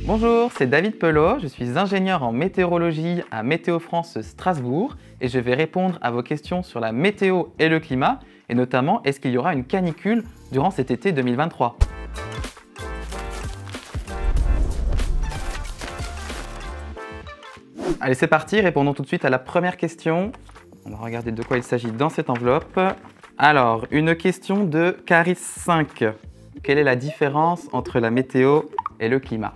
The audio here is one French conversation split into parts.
Bonjour, c'est David Pelot, je suis ingénieur en météorologie à Météo France Strasbourg et je vais répondre à vos questions sur la météo et le climat, et notamment est-ce qu'il y aura une canicule durant cet été 2023. Allez, c'est parti, répondons tout de suite à la première question. On va regarder de quoi il s'agit dans cette enveloppe. Alors, une question de Caris5. Quelle est la différence entre la météo et le climat?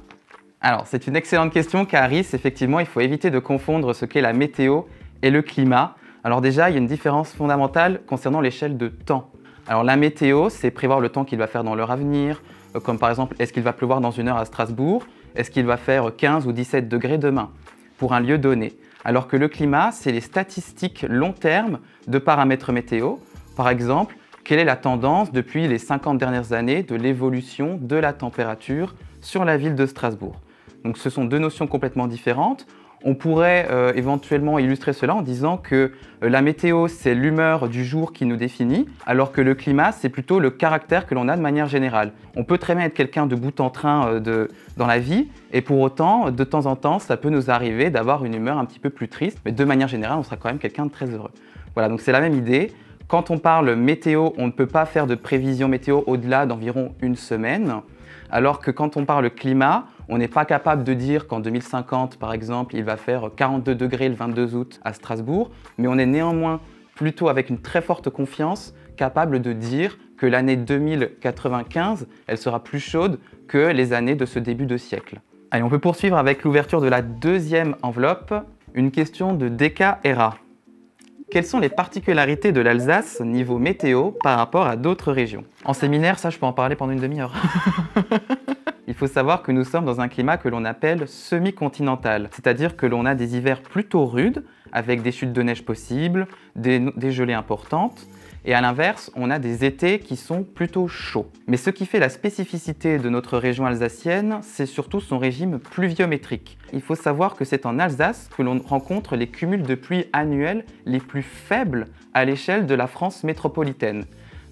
Alors, c'est une excellente question, Caris. Effectivement, il faut éviter de confondre ce qu'est la météo et le climat. Alors déjà, il y a une différence fondamentale concernant l'échelle de temps. Alors la météo, c'est prévoir le temps qu'il va faire dans l'heure à venir, comme par exemple, est-ce qu'il va pleuvoir dans une heure à Strasbourg? Est-ce qu'il va faire 15 ou 17 degrés demain pour un lieu donné? Alors que le climat, c'est les statistiques long terme de paramètres météo. Par exemple, quelle est la tendance depuis les 50 dernières années de l'évolution de la température sur la ville de Strasbourg? Donc ce sont deux notions complètement différentes. On pourrait éventuellement illustrer cela en disant que la météo, c'est l'humeur du jour qui nous définit, alors que le climat, c'est plutôt le caractère que l'on a de manière générale. On peut très bien être quelqu'un de bout en train dans la vie, et pour autant, de temps en temps, ça peut nous arriver d'avoir une humeur un petit peu plus triste, mais de manière générale, on sera quand même quelqu'un de très heureux. Voilà, donc c'est la même idée. Quand on parle météo, on ne peut pas faire de prévision météo au-delà d'environ une semaine, alors que quand on parle climat, on n'est pas capable de dire qu'en 2050, par exemple, il va faire 42 degrés le 22 août à Strasbourg, mais on est néanmoins plutôt avec une très forte confiance capable de dire que l'année 2095, elle sera plus chaude que les années de ce début de siècle. Allez, on peut poursuivre avec l'ouverture de la deuxième enveloppe, une question de DKRA. Quelles sont les particularités de l'Alsace niveau météo par rapport à d'autres régions? En séminaire, ça, je peux en parler pendant une demi-heure. Il faut savoir que nous sommes dans un climat que l'on appelle semi-continental, c'est-à-dire que l'on a des hivers plutôt rudes, avec des chutes de neige possibles, des gelées importantes, et à l'inverse, on a des étés qui sont plutôt chauds. Mais ce qui fait la spécificité de notre région alsacienne, c'est surtout son régime pluviométrique. Il faut savoir que c'est en Alsace que l'on rencontre les cumuls de pluie annuels les plus faibles à l'échelle de la France métropolitaine.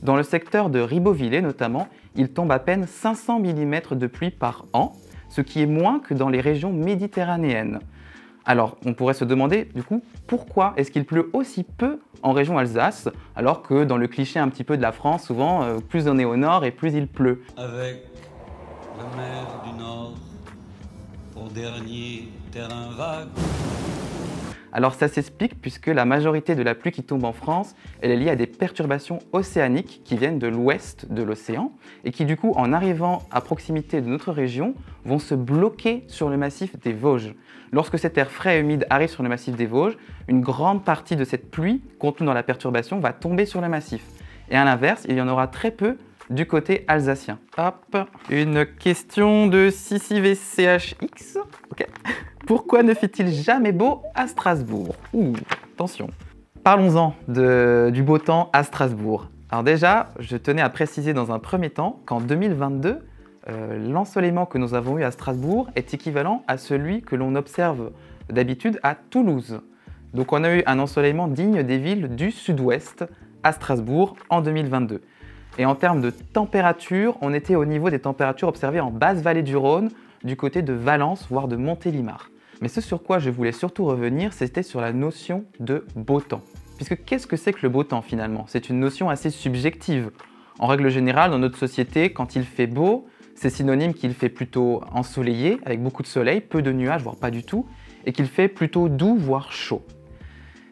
Dans le secteur de Ribeauvillé notamment, il tombe à peine 500 mm de pluie par an, ce qui est moins que dans les régions méditerranéennes. Alors, on pourrait se demander, du coup, pourquoi est-ce qu'il pleut aussi peu en région Alsace, alors que dans le cliché un petit peu de la France, souvent, plus on est au nord et plus il pleut. Avec la mer du Nord, pour dernier terrain vague. Alors ça s'explique puisque la majorité de la pluie qui tombe en France, elle est liée à des perturbations océaniques qui viennent de l'ouest de l'océan et qui du coup, en arrivant à proximité de notre région, vont se bloquer sur le massif des Vosges. Lorsque cet air frais et humide arrive sur le massif des Vosges, une grande partie de cette pluie contenue dans la perturbation va tomber sur le massif. Et à l'inverse, il y en aura très peu du côté alsacien. Hop, une question de CCVCHX. Ok. Pourquoi ne fait-il jamais beau à Strasbourg? Attention. Parlons-en du beau temps à Strasbourg. Alors déjà, je tenais à préciser dans un premier temps qu'en 2022, l'ensoleillement que nous avons eu à Strasbourg est équivalent à celui que l'on observe d'habitude à Toulouse. Donc on a eu un ensoleillement digne des villes du sud-ouest à Strasbourg en 2022. Et en termes de température, on était au niveau des températures observées en basse vallée du Rhône, du côté de Valence, voire de Montélimar. Mais ce sur quoi je voulais surtout revenir, c'était sur la notion de beau temps. Puisque qu'est-ce que c'est que le beau temps finalement? C'est une notion assez subjective. En règle générale, dans notre société, quand il fait beau, c'est synonyme qu'il fait plutôt ensoleillé, avec beaucoup de soleil, peu de nuages, voire pas du tout, et qu'il fait plutôt doux, voire chaud.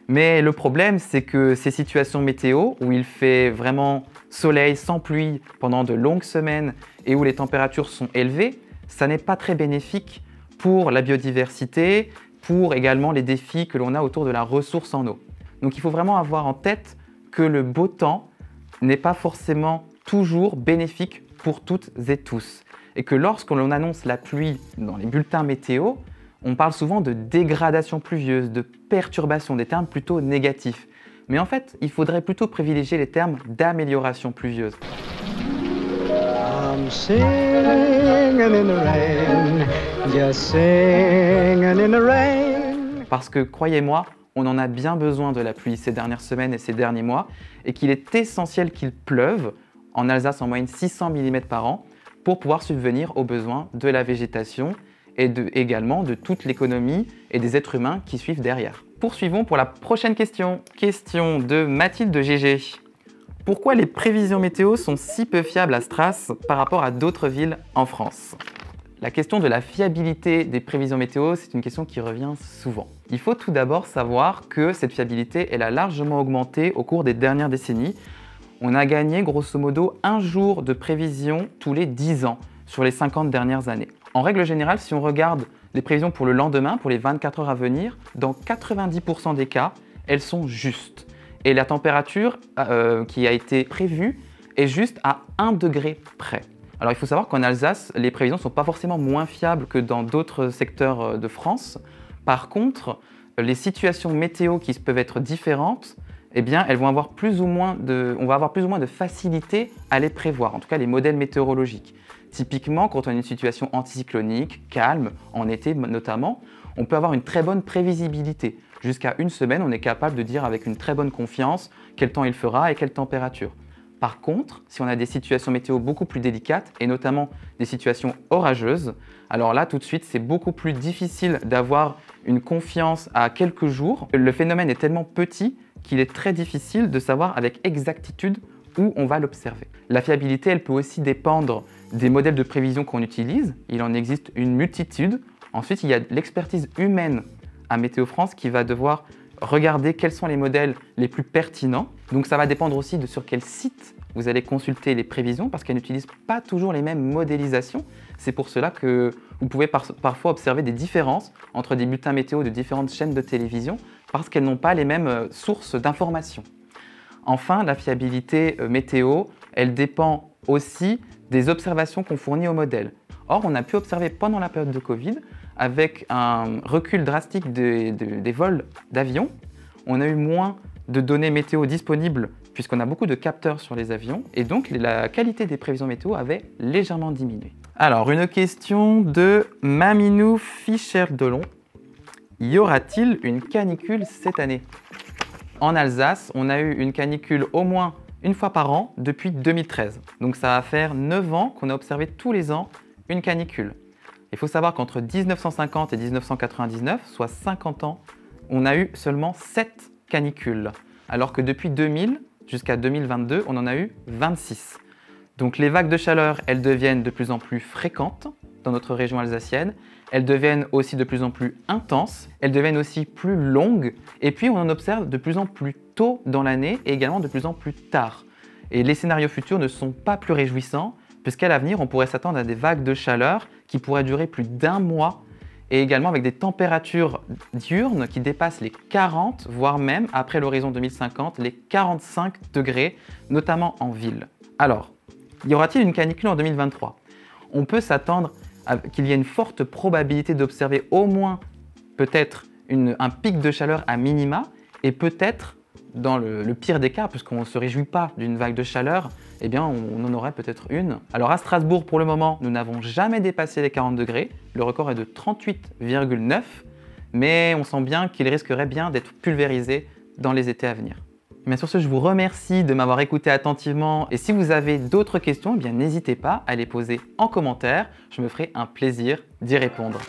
Mais le problème, c'est que ces situations météo, où il fait vraiment soleil sans pluie pendant de longues semaines et où les températures sont élevées, ça n'est pas très bénéfique pour la biodiversité, pour également les défis que l'on a autour de la ressource en eau. Donc il faut vraiment avoir en tête que le beau temps n'est pas forcément toujours bénéfique pour toutes et tous. Et que lorsqu'on annonce la pluie dans les bulletins météo, on parle souvent de dégradation pluvieuse, de perturbation, des termes plutôt négatifs. Mais en fait, il faudrait plutôt privilégier les termes d'amélioration pluvieuse. I'm singing in the rain, just singing in the rain. Parce que, croyez-moi, on en a bien besoin de la pluie ces dernières semaines et ces derniers mois, et qu'il est essentiel qu'il pleuve, en Alsace en moyenne 600 mm par an, pour pouvoir subvenir aux besoins de la végétation et également de toute l'économie et des êtres humains qui suivent derrière. Poursuivons pour la prochaine question. Question de Mathilde GG. Pourquoi les prévisions météo sont si peu fiables à Stras par rapport à d'autres villes en France? La question de la fiabilité des prévisions météo, c'est une question qui revient souvent. Il faut tout d'abord savoir que cette fiabilité, elle a largement augmenté au cours des dernières décennies. On a gagné grosso modo un jour de prévision tous les 10 ans sur les 50 dernières années. En règle générale, si on regarde les prévisions pour le lendemain, pour les 24 heures à venir, dans 90% des cas, elles sont justes. Et la température qui a été prévue est juste à 1 degré près. Alors il faut savoir qu'en Alsace, les prévisions ne sont pas forcément moins fiables que dans d'autres secteurs de France. Par contre, les situations météo qui peuvent être différentes, eh bien, elles vont avoir on va avoir plus ou moins de facilité à les prévoir, en tout cas les modèles météorologiques. Typiquement, quand on a une situation anticyclonique, calme, en été notamment, on peut avoir une très bonne prévisibilité. Jusqu'à une semaine, on est capable de dire avec une très bonne confiance quel temps il fera et quelle température. Par contre, si on a des situations météo beaucoup plus délicates, et notamment des situations orageuses, alors là, tout de suite, c'est beaucoup plus difficile d'avoir une confiance à quelques jours. Le phénomène est tellement petit qu'il est très difficile de savoir avec exactitude où on va l'observer. La fiabilité, elle peut aussi dépendre des modèles de prévision qu'on utilise. Il en existe une multitude. Ensuite, il y a l'expertise humaine à Météo France qui va devoir regarder quels sont les modèles les plus pertinents. Donc ça va dépendre aussi de sur quel site vous allez consulter les prévisions parce qu'elles n'utilisent pas toujours les mêmes modélisations. C'est pour cela que vous pouvez parfois observer des différences entre des bulletins météo de différentes chaînes de télévision parce qu'elles n'ont pas les mêmes sources d'informations. Enfin, la fiabilité météo, elle dépend aussi des observations qu'on fournit au modèle. Or, on a pu observer pendant la période de Covid, avec un recul drastique des vols d'avions, on a eu moins de données météo disponibles puisqu'on a beaucoup de capteurs sur les avions et donc la qualité des prévisions météo avait légèrement diminué. Alors, une question de Maminou Fischer-Delon. Y aura-t-il une canicule cette année? En Alsace, on a eu une canicule au moins une fois par an depuis 2013. Donc ça va faire 9 ans qu'on a observé tous les ans une canicule. Il faut savoir qu'entre 1950 et 1999, soit 50 ans, on a eu seulement 7 canicules, alors que depuis 2000 jusqu'à 2022, on en a eu 26. Donc les vagues de chaleur, elles deviennent de plus en plus fréquentes dans notre région alsacienne, elles deviennent aussi de plus en plus intenses, elles deviennent aussi plus longues, et puis on en observe de plus en plus tôt dans l'année et également de plus en plus tard. Et les scénarios futurs ne sont pas plus réjouissants, puisqu'à l'avenir, on pourrait s'attendre à des vagues de chaleur qui pourraient durer plus d'1 mois et également avec des températures diurnes qui dépassent les 40, voire même, après l'horizon 2050, les 45 degrés, notamment en ville. Alors, y aura-t-il une canicule en 2023? On peut s'attendre à qu'il y ait une forte probabilité d'observer au moins peut-être un pic de chaleur à minima et peut-être dans le pire des cas, puisqu'on ne se réjouit pas d'une vague de chaleur, eh bien on en aurait peut-être une. Alors à Strasbourg, pour le moment, nous n'avons jamais dépassé les 40 degrés. Le record est de 38,9, mais on sent bien qu'il risquerait bien d'être pulvérisé dans les étés à venir. Bien sur ce, je vous remercie de m'avoir écouté attentivement et si vous avez d'autres questions, eh bien n'hésitez pas à les poser en commentaire. Je me ferai un plaisir d'y répondre.